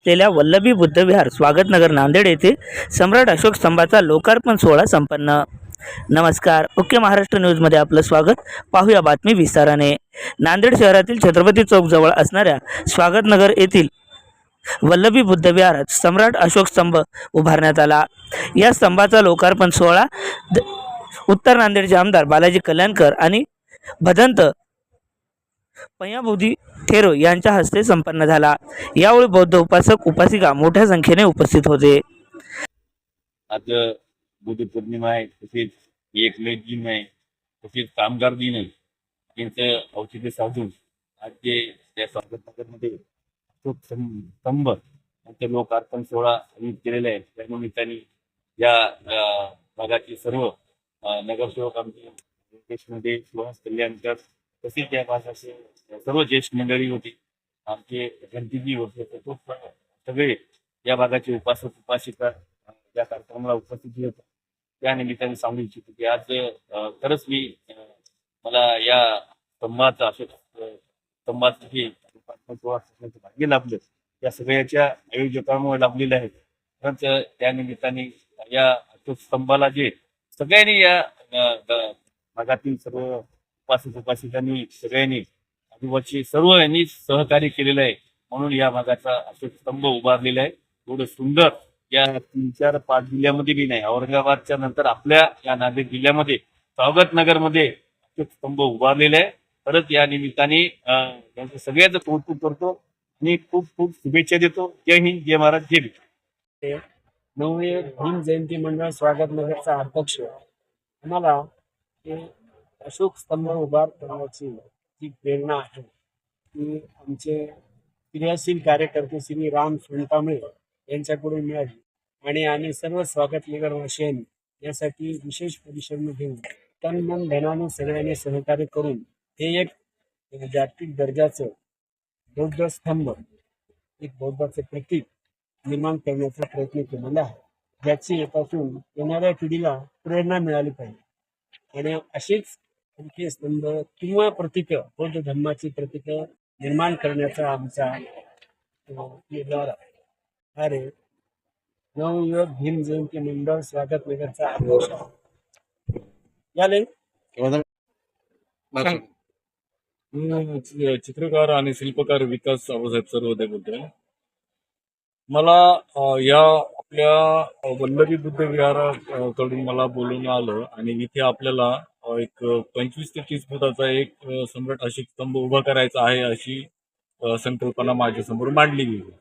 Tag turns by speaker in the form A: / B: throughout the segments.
A: असलेल्या वल्लभी बुद्ध विहार स्वागतनगर नांदेड येथे सम्राट अशोक स्तंभाचा लोकार्पण सोहळा संपन्न। नमस्कार, मुख्य महाराष्ट्र न्यूजमध्ये आपलं स्वागत। पाहूया बातमी विस्ताराने। नांदेड शहरातील छत्रपती चौक जवळ असणाऱ्या स्वागतनगर येथील वल्लभी बुद्ध विहारात सम्राट अशोक स्तंभ उभारण्यात आला। या स्तंभाचा लोकार्पण सोहळा उत्तर नांदेडचे आमदार बालाजी कल्याणकर आणि भदंत पय्याबुधी थेरो यांच्या हस्ते संपन्न झाला। यावेळी बौद्ध उपासक उपासिका मोठ्या संख्येने उपस्थित होते।
B: आज बुद्ध पौर्णिमा आहे, तसेच एकमेव दिन आहे, तसेच कामगार दिन आहे। त्यांचं औचित्य साधून आज जे त्या स्वागतनगरमध्ये अशोक स्तंभ यांचे लोकार्पण सोहळा आयोजित केलेला आहे। त्या निमित्ताने या भागातील सर्व नगरसेवक आमचे देशमध्ये सुहास कल्याणकर तसेच त्या भागाचे सर्व ज्येष्ठ मंडळी होती, आमचे गणपती होते, सगळे या भागाचे उपासक उपासिका या कार्यक्रमाला उपस्थित होते। त्या निमित्ताने सांगू इच्छितो की आज खरंच मला या स्तंभाचा अशोक स्तंभाचं हे भाग्य लाभलं, या सगळ्याच्या आयोजकांमुळे लाभलेलं आहे। खरंच त्या निमित्ताने या अशोक स्तंभाला जे सगळ्यांनी या भागातील सर्व उपासक उपासिकांनी सगळ्यांनी आदिवासी सर्व यांनी सहकार्य केलेलं आहे, म्हणून या भागाचा अशोक स्तंभ उभारलेला आहे। थोडं सुंदर या 3-4-5 जिल्ह्यामध्ये बी नाही, औरंगाबादच्या नंतर आपल्या या नांदेड जिल्ह्यामध्ये स्वागतनगरमध्ये अशोक स्तंभ उभारलेला आहे। परत या निमित्ताने त्यांचं सगळ्याचं कौतुक करतो आणि खूप खूप शुभेच्छा देतो। जय हिंद, जय महाराज, जय भीम।
C: नववे भीम जयंती मंडळ स्वागतनगरचा अध्यक्ष आम्हाला अशोक स्तंभ उभार करण्याची जी प्रेरणा आहे ती आमचे क्रियाशील कार्यकर्ते श्री राम सोनकांबळे यांच्याकडून मिळाली आणि आम्ही सर्व स्वागतनगर वासियांनी यासाठी विशेष परिश्रम घेऊन तन मन धनाने सगळ्यांनी सहकार्य करून हे एक जागतिक दर्जाचं बौद्ध स्तंभ, एक बौद्धाचे प्रतीक निर्माण करण्याचा प्रयत्न केलेला आहे, ज्याची यापासून येणाऱ्या पिढीला प्रेरणा मिळाली पाहिजे आणि अशीच आणखी स्तंभ किंवा प्रतीक बौद्ध धर्माची प्रतीक निर्माण करण्याचा आमचा निर्धार आहे। अरे नवयुग भीम जयंती मंडळ स्वागतनगरचा अध्यक्ष याले
D: चित्रकार आणि शिल्पकार विकास आबासाहेब सर्वोदय बोलतोय। मला या आपल्या वल्लभी बुद्ध विहाराकडून मला बोलून आलं आणि इथे आपल्याला एक 25 ते 30 फुटाचा एक सम्राट अशोक स्तंभ उभा करायचा आहे अशी संकल्पना माझ्यासमोर मांडली गेली।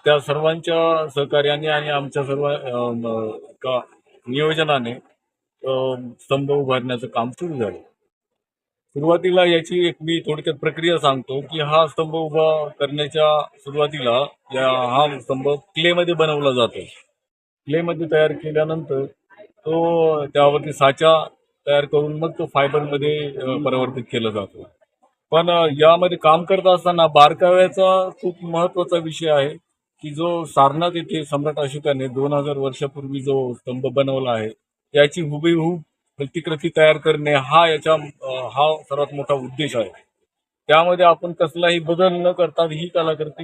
D: त्या सर्वांच्या सहकार्याने आणि आमच्या सर्व नियोजनाने स्तंभ उभारण्याचं काम सुरू झालं। सुरुवातीला याची एक मी थोडक्यात प्रक्रिया सांगतो की हा स्तंभ उभा करण्याच्या सुरुवातीला हा स्तंभ क्लेमध्ये बनवला जातो। क्लेमध्ये तयार केल्यानंतर तो त्यावरती साचा तयार करून मग तो फायबरमध्ये परिवर्तित केला जातो। पण यामध्ये काम करत असताना बारकाव्याचा खूप महत्त्वाचा विषय आहे की जो सारनाथ येथे सम्राट अशोकाने 2000 वर्षापूर्वी जो स्तंभ बनवला आहे याची हुबेहूब प्रतिकृती तयार करणे हा सर्वात मोठा उद्देश आहे। त्यामध्ये आपण कसलाही बदल न करता ही कलाकृती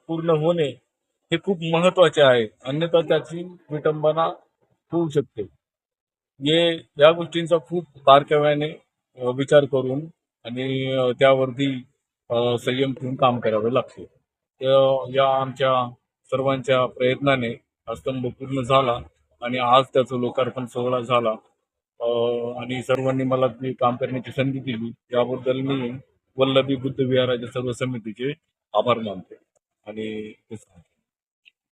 D: पूर्ण होणे हे खूप महत्त्वाचे आहे, अन्यथा त्याची विटंबना होऊ शकते। या गोष्टींचा खूप बारकाव्याने विचार करून आणि त्यावरती संयम ठेवून काम करावे लागते। या आमच्या सर्वांच्या प्रयत्नाने हा स्तंभ पूर्ण झाला आणि आज त्याचं लोकार्पण सोहळा झाला आणि सर्वांनी मला ते काम करण्याची संधी दिली, याबद्दल मी वल्लभी बुद्ध विहाराच्या सर्व समितीचे आभार मानतो आणि